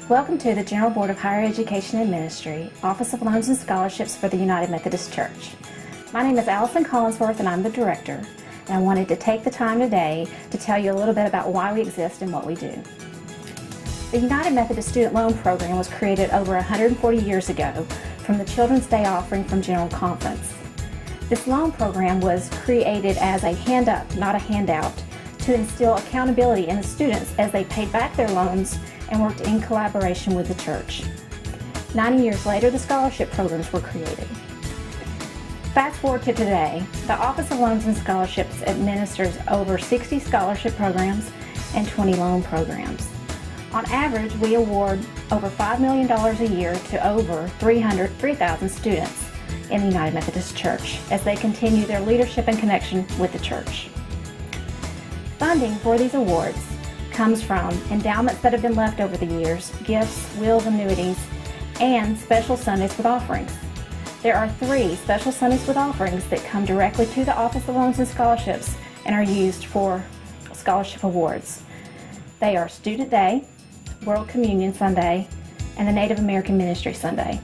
Welcome to the General Board of Higher Education and Ministry, Office of Loans and Scholarships for the United Methodist Church. My name is Allyson Collinsworth and I'm the Director, and I wanted to take the time today to tell you a little bit about why we exist and what we do. The United Methodist Student Loan Program was created over 140 years ago from the Children's Day offering from General Conference. This loan program was created as a hand up, not a handout, to instill accountability in the students as they paid back their loans and worked in collaboration with the church. 90 years later, the scholarship programs were created. Fast forward to today, the Office of Loans and Scholarships administers over 60 scholarship programs and 20 loan programs. On average, we award over $5 million a year to over 3,000 students in the United Methodist Church as they continue their leadership and connection with the church. Funding for these awards comes from endowments that have been left over the years, gifts, wills, annuities, and special Sundays with offerings. There are 3 special Sundays with offerings that come directly to the Office of Loans and Scholarships and are used for scholarship awards. They are Student Day, World Communion Sunday, and the Native American Ministry Sunday.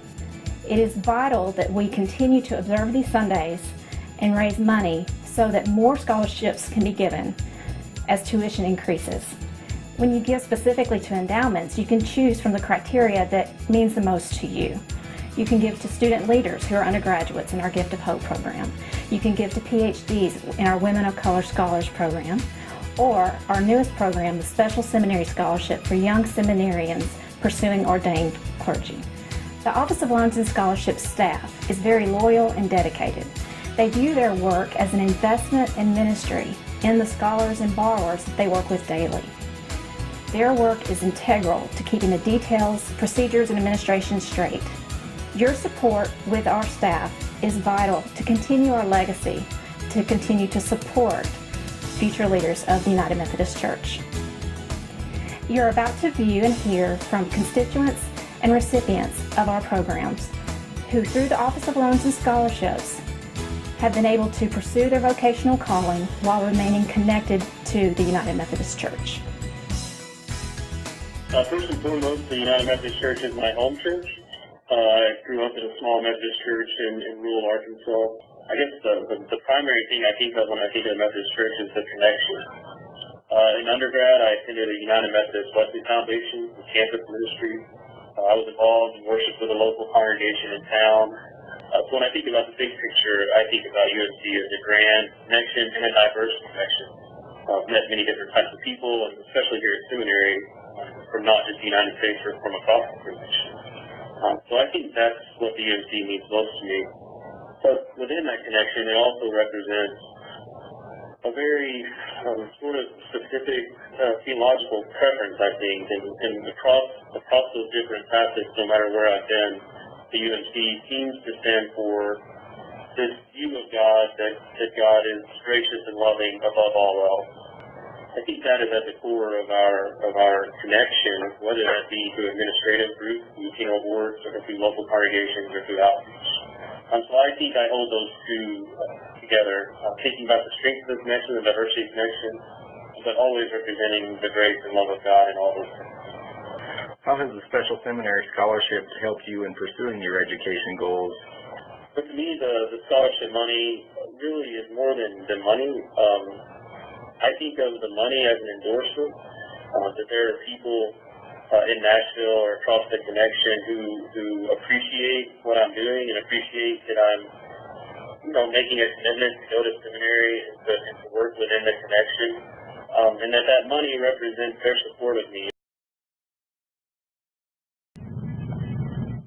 It is vital that we continue to observe these Sundays and raise money so that more scholarships can be given as tuition increases. When you give specifically to endowments, you can choose from the criteria that means the most to you. You can give to student leaders who are undergraduates in our Gift of Hope program. You can give to PhDs in our Women of Color Scholars program, or our newest program, the Special Seminary Scholarship for young seminarians pursuing ordained clergy. The Office of Loans and Scholarships staff is very loyal and dedicated. They view their work as an investment in ministry in the scholars and borrowers that they work with daily. Their work is integral to keeping the details, procedures, and administration straight. Your support with our staff is vital to continue our legacy, to continue to support future leaders of the United Methodist Church. You're about to view and hear from constituents and recipients of our programs who, through the Office of Loans and Scholarships, have been able to pursue their vocational calling while remaining connected to the United Methodist Church. First and foremost, the United Methodist Church is my home church. I grew up in a small Methodist church in rural Arkansas. I guess the primary thing I think of when I think of the Methodist Church is the connection. In undergrad, I attended a United Methodist Wesley Foundation, a campus ministry. I was involved in worship with a local congregation in town. So when I think about the big picture, I think about UMC as a grand connection and a diverse connection. I've met many different types of people, and especially here at seminary, from not just the United States, but from across the nation. So I think that's what the UMC means most to me. But within that connection, it also represents a very sort of specific theological preference, I think, and across those different facets, no matter where I've been, the UMC seems to stand for this view of God that God is gracious and loving above all else. I think that is at the core of our connection, whether that be through administrative groups, through boards, or through local congregations, or through outreach. So I think I hold those two together, thinking about the strength of the connection, the diversity of connection, but always representing the grace and love of God in all those things. How has the Special Seminary Scholarship helped you in pursuing your education goals? But to me, the scholarship money really is more than money. I think of the money as an endorsement, that there are people in Nashville or across the connection who appreciate what I'm doing and appreciate that I'm making a commitment to go to seminary and to work within the connection, and that money represents their support of me.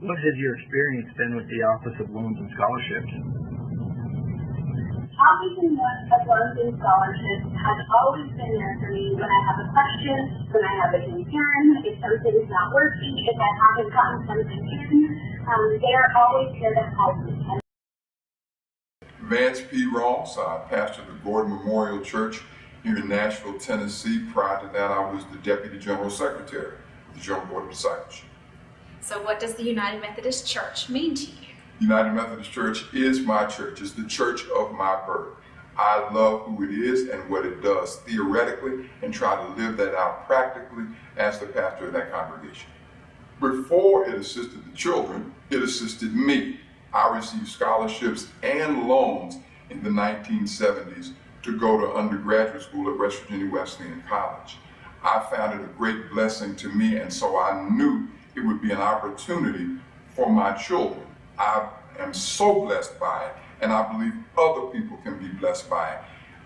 What has your experience been with the Office of Loans and Scholarships? Office of Loans and Scholarships has always been there for me when I have a question, when I have a concern, if something's not working, if I haven't gotten something in. They are always here to help me. Vance P. Ross, I pastor the Gordon Memorial Church here in Nashville, Tennessee. Prior to that, I was the Deputy General Secretary of the General Board of Discipleship. So what does the United Methodist Church mean to you? United Methodist Church is my church. It's the church of my birth. I love who it is and what it does theoretically and try to live that out practically as the pastor of that congregation. Before it assisted the children, it assisted me. I received scholarships and loans in the 1970s to go to undergraduate school at West Virginia Wesleyan College. I found it a great blessing to me, and so I knew it would be an opportunity for my children. I am so blessed by it, and I believe other people can be blessed by it.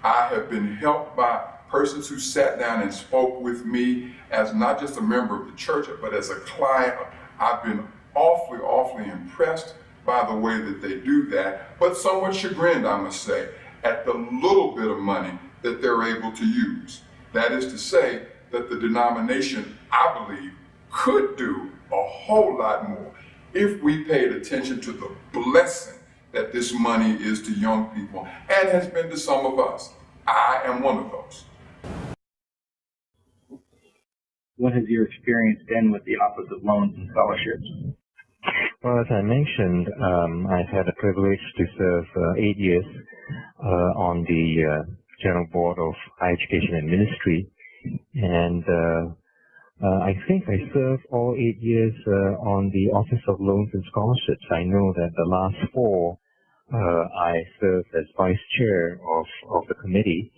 I have been helped by persons who sat down and spoke with me as not just a member of the church, but as a client. I've been awfully impressed by the way that they do that, but somewhat chagrined, I must say, at the little bit of money that they're able to use. That is to say that the denomination, I believe, could do a whole lot more if we paid attention to the blessing that this money is to young people and has been to some of us. I am one of those. What has your experience been with the Office of Loans and Scholarships? Well, as I mentioned, I've had the privilege to serve 8 years on the General Board of Higher Education and Ministry, and I think I served all 8 years on the Office of Loans and Scholarships. I know that the last 4 I served as Vice Chair of the committee,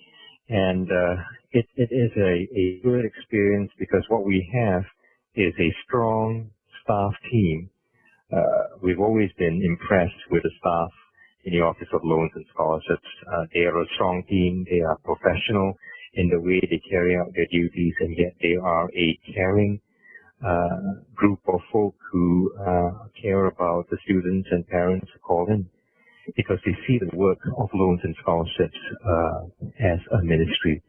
and it is a good experience because what we have is a strong staff team. We've always been impressed with the staff in the Office of Loans and Scholarships. They are a strong team. They are professional in the way they carry out their duties, and yet they are a caring group of folk who care about the students and parents who call in, because they see the work of loans and scholarships as a ministry.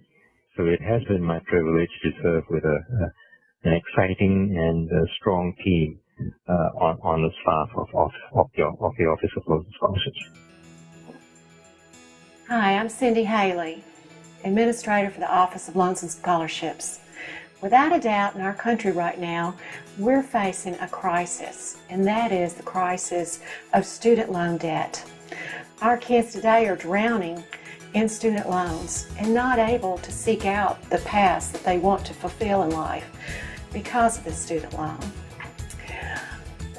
So it has been my privilege to serve with an exciting and strong team on the staff of the Office of Loans and Scholarships. Hi, I'm Cindy Haley, Administrator for the Office of Loans and Scholarships. Without a doubt, in our country right now, we're facing a crisis, and that is the crisis of student loan debt. Our kids today are drowning in student loans and not able to seek out the paths that they want to fulfill in life because of the student loan.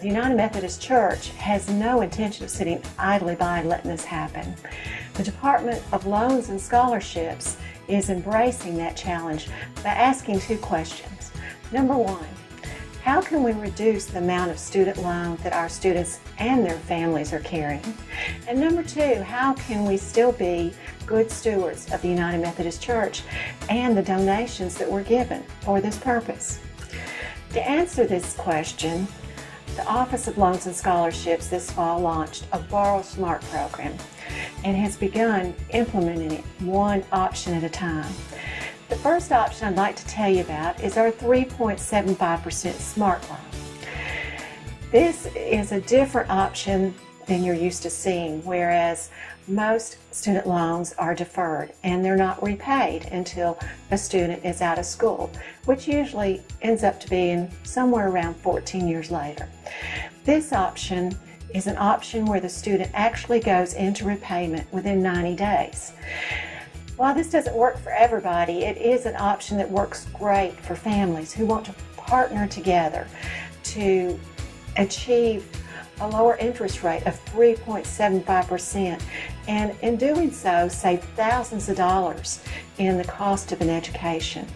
The United Methodist Church has no intention of sitting idly by and letting this happen. The Department of Loans and Scholarships is embracing that challenge by asking 2 questions. Number 1, how can we reduce the amount of student loan that our students and their families are carrying? And number 2, how can we still be good stewards of the United Methodist Church and the donations that were given for this purpose? To answer this question, the Office of Loans and Scholarships this fall launched a Borrow Smart program and has begun implementing it one option at a time. The first option I'd like to tell you about is our 3.75% Smart Loan. This is a different option than you're used to seeing, whereas most student loans are deferred and they're not repaid until a student is out of school, which usually ends up to being somewhere around 14 years later. This option is an option where the student actually goes into repayment within 90 days. While this doesn't work for everybody, it is an option that works great for families who want to partner together to achieve a lower interest rate of 3.75%, and in doing so save thousands of dollars in the cost of an education.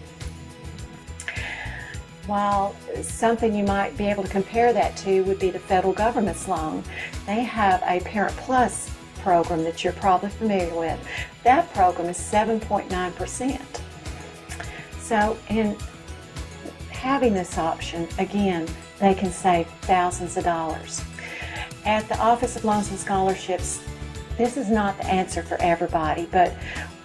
While something you might be able to compare that to would be the federal government's loan. They have a Parent Plus program that you're probably familiar with. That program is 7.9%. So in having this option, again, they can save thousands of dollars. At the Office of Loans and Scholarships, this is not the answer for everybody, but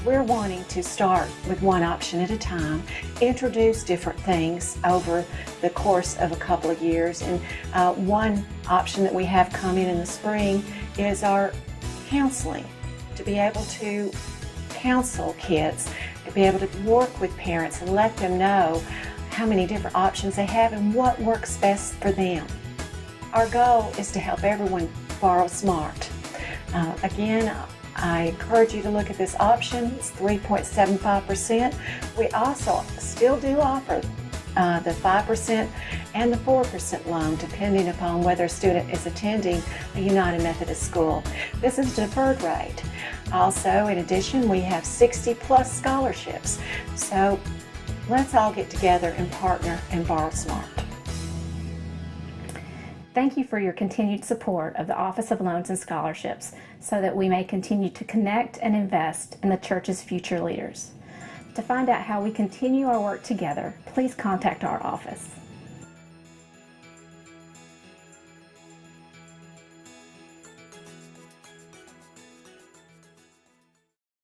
we're wanting to start with one option at a time, introduce different things over the course of a couple of years. And one option that we have coming in the spring is our counseling, to be able to counsel kids, to be able to work with parents and let them know how many different options they have and what works best for them. Our goal is to help everyone borrow smart. Again, I encourage you to look at this option. It's 3.75%. We also still do offer the 5% and the 4% loan, depending upon whether a student is attending a United Methodist school. This is deferred rate. Also, in addition, we have 60+ scholarships. So let's all get together and partner and borrow smart. Thank you for your continued support of the Office of Loans and Scholarships so that we may continue to connect and invest in the church's future leaders. To find out how we continue our work together, please contact our office.